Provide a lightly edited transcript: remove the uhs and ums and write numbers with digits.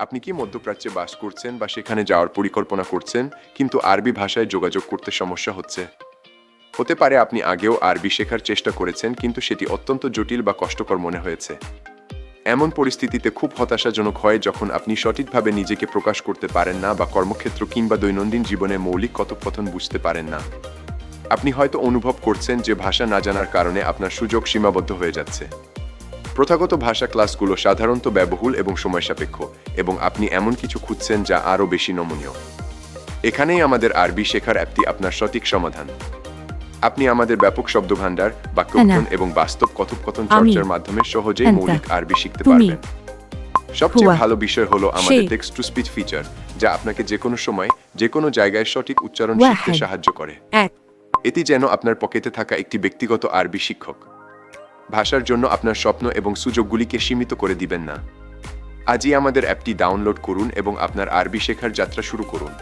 আপনি কি মধ্যপ্রাচ্যে বাস করছেন বা সেখানে যাওয়ার পরিকল্পনা করছেন, কিন্তু আরবি ভাষায় যোগাযোগ করতে সমস্যা হচ্ছে? হতে পারে আপনি আগেও আরবি শেখার চেষ্টা করেছেন, কিন্তু সেটি অত্যন্ত জটিল বা কষ্টকর মনে হয়েছে। এমন পরিস্থিতিতে খুব হতাশাজনক হয় যখন আপনি সঠিকভাবে নিজেকে প্রকাশ করতে পারেন না বা কর্মক্ষেত্র কিংবা দৈনন্দিন জীবনে মৌলিক কথোপকথন বুঝতে পারেন না। আপনি হয়তো অনুভব করছেন যে ভাষা না জানার কারণে আপনার সুযোগ সীমাবদ্ধ হয়ে যাচ্ছে। প্রথাগত ভাষা ক্লাসগুলো সাধারণত ব্যয়বহুল এবং সময়সাপেক্ষ, এবং আপনি এমন কিছু খুঁজছেন যা আরও বেশি নমনীয়। এখানেই আমাদের আরবি শেখার অ্যাপটি আপনার সঠিক সমাধান। আপনি আমাদের ব্যাপক শব্দভাণ্ডার, বাক্যগঠন এবং বাস্তব কথোপকথন চর্চার মাধ্যমে সহজেই মৌলিক আরবি শিখতে পারবেন। সবচেয়ে ভালো বিষয় হলো আমাদের টেক্সট টু স্পিচ ফিচার, যা আপনাকে যেকোনো সময়, যেকোনো জায়গায় সঠিক উচ্চারণ শিখতে সাহায্য করে। এটি যেন আপনার পকেটে থাকা একটি ব্যক্তিগত আরবি শিক্ষক। ভাষার জন্য আপনার স্বপ্ন এবং সুযোগগুলিকে সীমিত করে দিবেন না। আজই আমাদের অ্যাপটি ডাউনলোড করুন এবং আপনার আরবি শেখার যাত্রা শুরু করুন।